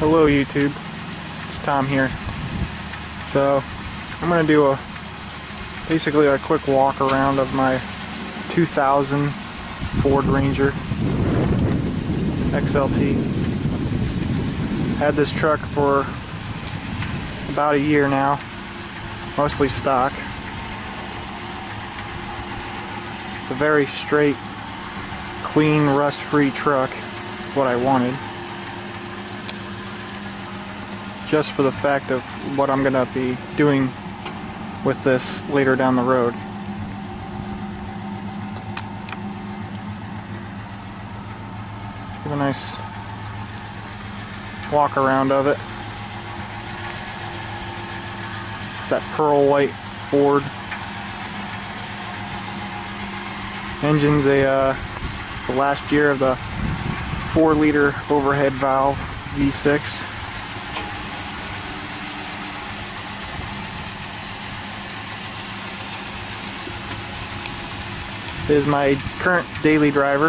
Hello YouTube, it's Tom here. So I'm going to do basically a quick walk around of my 2000 Ford Ranger XLT. Had this truck for about a year now, mostly stock. It's a very straight, clean, rust-free truck. It's what I wanted. Just for the fact of what I'm going to be doing with this later down the road. Give a nice walk around of it. It's that pearl white Ford. Engine's the last year of the 4-liter overhead valve V6. This is my current daily driver.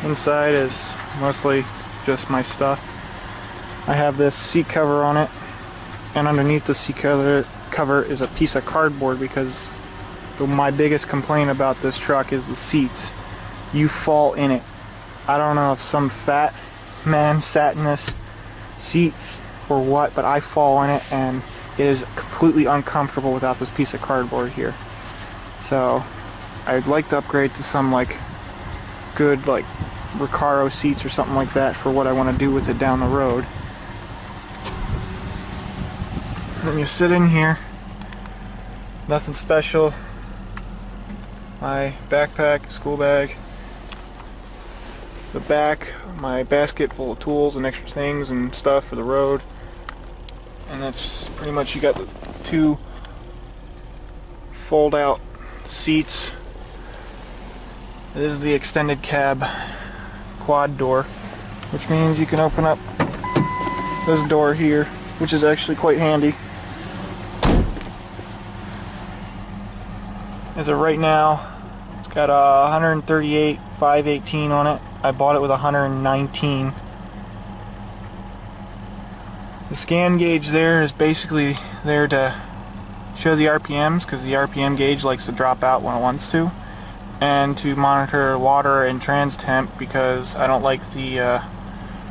Inside is mostly just my stuff. I have this seat cover on it, and underneath the seat cover is a piece of cardboard because my biggest complaint about this truck is the seats. You fall in it. I don't know if some fat man sat in this seat or what, but I fall in it and it is completely uncomfortable without this piece of cardboard here. So I'd like to upgrade to some good Recaro seats or something like that for what I want to do with it down the road. Then you sit in here, nothing special. My backpack, school bag, the back, my basket full of tools and extra things and stuff for the road, and that's pretty much. You got the 2 fold out seats. This is the extended cab quad door, which means you can open up this door here, which is actually quite handy. As of right now, it's got a 138 518 on it. I bought it with 119. The scan gauge there is basically there to show the RPMs, because the RPM gauge likes to drop out when it wants to, and to monitor water and trans temp, because I don't like the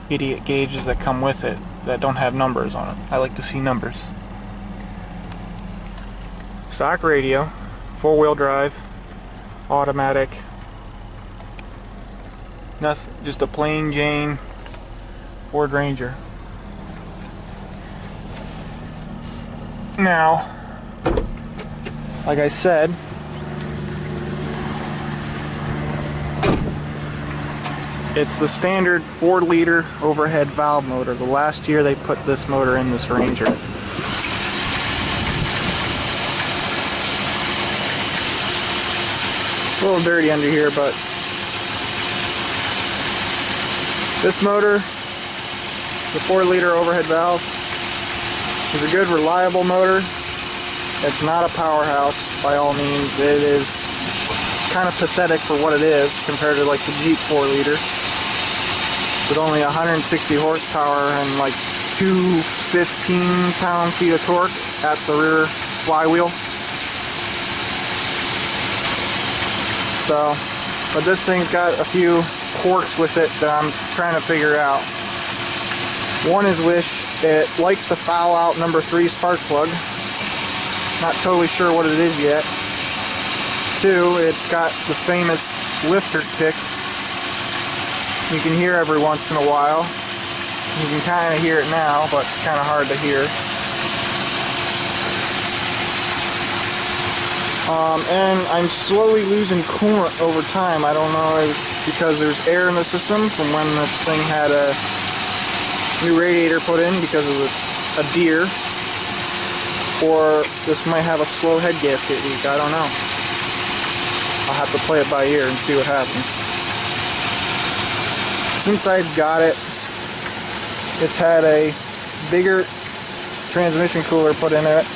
idiot gauges that come with it that don't have numbers on it. I like to see numbers. Stock radio, 4-wheel drive, automatic. Nothing, just a plain Jane Ford Ranger. Now, like I said, it's the standard 4-liter overhead valve motor. The last year they put this motor in this Ranger. A little dirty under here, but this motor, the 4-liter overhead valve, is a good, reliable motor. It's not a powerhouse by all means. It is kind of pathetic for what it is compared to the Jeep 4-liter, with only 160 horsepower and 2 15 pound-feet of torque at the rear flywheel. So, but this thing's got a few quirks with it that I'm trying to figure out. One is it likes to foul out number 3 spark plug. Not totally sure what it is yet. 2, it's got the famous lifter tick. You can hear every once in a while. You can kind of hear it now, but it's kind of hard to hear. And I'm slowly losing coolant over time. I don't know if because there's air in the system from when this thing had a new radiator put in because of a deer, or this might have a slow head gasket leak. I don't know. I'll have to play it by ear and see what happens. Since I got it, it's had a bigger transmission cooler put in it.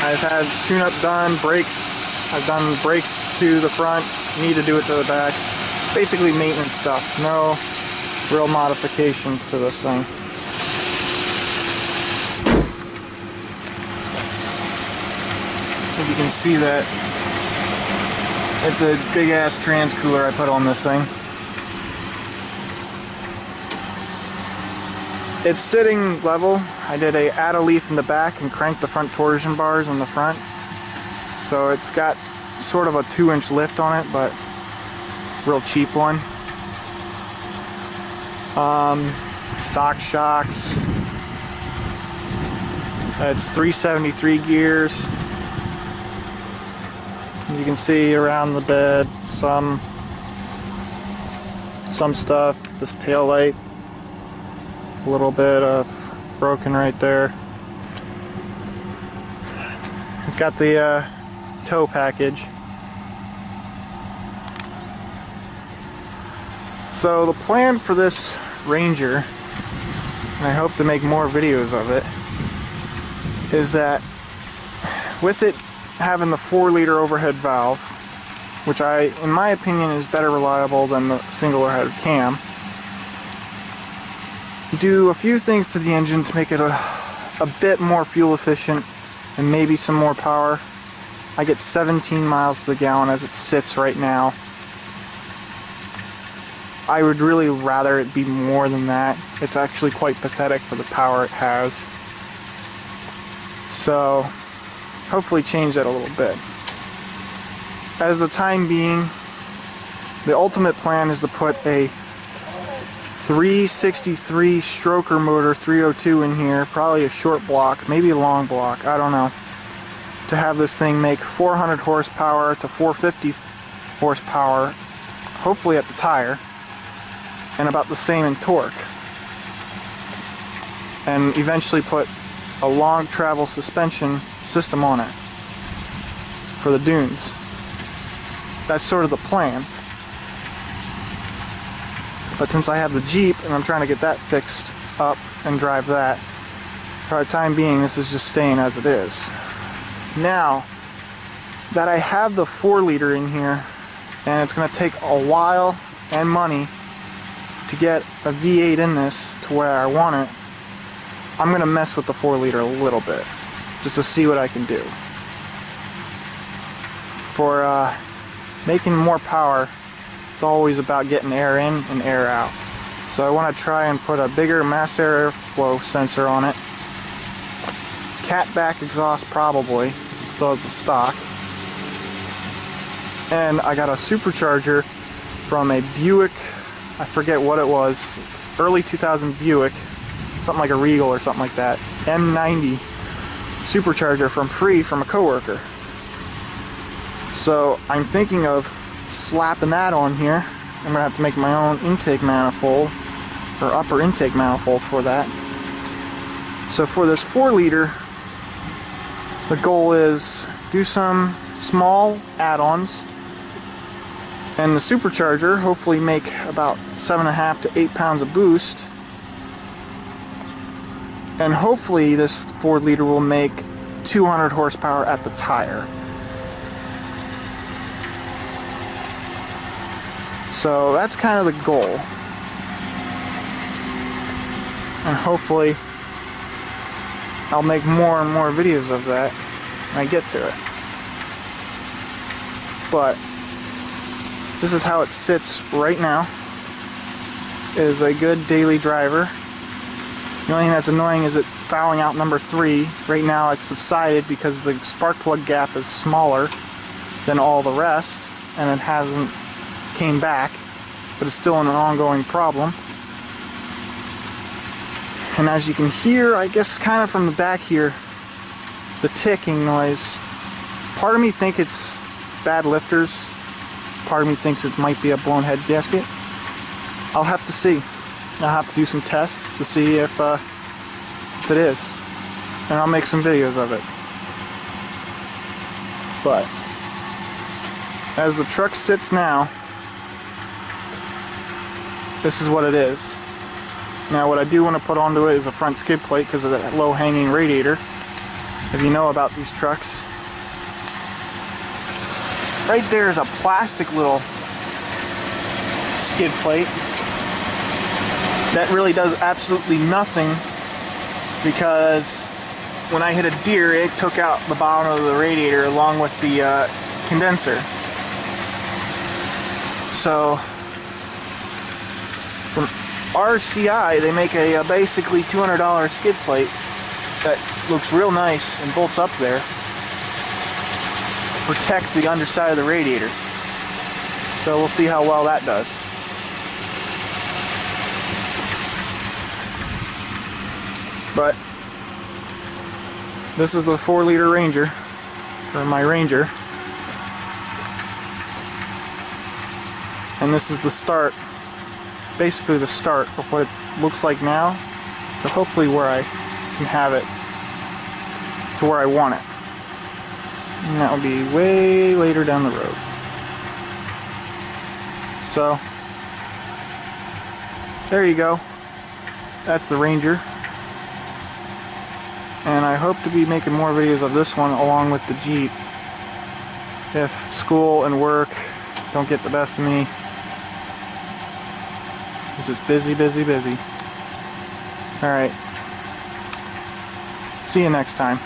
I've had tune-up done, brakes. I've done brakes to the front, need to do it to the back. Basically maintenance stuff, no real modifications to this thing. If you can see that, it's a big ass trans cooler I put on this thing. It's sitting level. I did a add a leaf in the back and cranked the front torsion bars on the front. So it's got sort of a 2-inch lift on it, but real cheap one. Stock shocks. It's 373 gears. You can see around the bed some stuff. This tail light, a little bit of broken right there. It's got the tow package. So the plan for this Ranger, and I hope to make more videos of it, is that with it having the 4-liter overhead valve, which in my opinion is better reliable than the single overhead cam, do a few things to the engine to make it a bit more fuel efficient and maybe some more power. I get 17 miles to the gallon as it sits right now. I would really rather it be more than that. It's actually quite pathetic for the power it has. So hopefully change that a little bit. As the time being, the ultimate plan is to put a 363 stroker motor 302 in here, probably a short block, maybe a long block, I don't know, to have this thing make 400 horsepower to 450 horsepower, hopefully at the tire, and about the same in torque, and eventually put a long travel suspension system on it for the dunes. That's sort of the plan. But since I have the Jeep and I'm trying to get that fixed up and drive that, for the time being this is just staying as it is. Now that I have the 4-liter in here, and it's going to take a while and money to get a V8 in this to where I want it, I'm going to mess with the 4-liter a little bit just to see what I can do. For making more power, it's always about getting air in and air out. So I want to try and put a bigger mass airflow sensor on it. Cat back exhaust probably, it still has the stock. And I got a supercharger from a Buick, I forget what it was, early 2000 Buick, something like a Regal or something like that, M90 supercharger from a coworker. So I'm thinking of slapping that on here. I'm gonna have to make my own intake manifold, or upper intake manifold for that. So for this 4-liter, the goal is do some small add-ons, and the supercharger hopefully make about 7.5 to 8 pounds of boost, and hopefully this 4-liter will make 200 horsepower at the tire. So that's kind of the goal, and hopefully I'll make more and more videos of that when I get to it. But this is how it sits right now. It is a good daily driver. The only thing that's annoying is it fouling out number 3. Right now it's subsided because the spark plug gap is smaller than all the rest, and it hasn't came back, but it's still an ongoing problem. And as you can hear, I guess kind of from the back here, the ticking noise, part of me thinks it's bad lifters, part of me thinks it might be a blown head gasket. I'll have to see. I'll have to do some tests to see if it is, and I'll make some videos of it. But as the truck sits now, this is what it is. Now what I do want to put onto it is a front skid plate because of that low hanging radiator. if you know about these trucks. Right there is a plastic little skid plate that really does absolutely nothing, because when I hit a deer, it took out the bottom of the radiator along with the condenser. So from RCI, they make a basically $200 skid plate that looks real nice and bolts up there. Protect the underside of the radiator. So we'll see how well that does. But this is the 4-liter Ranger, or my Ranger. And this is the start, basically the start of what it looks like now, to hopefully where I can have it to where I want it. And that will be way later down the road. So, there you go. That's the Ranger. And I hope to be making more videos of this one along with the Jeep, if school and work don't get the best of me. It's just busy, busy, busy. Alright. See you next time.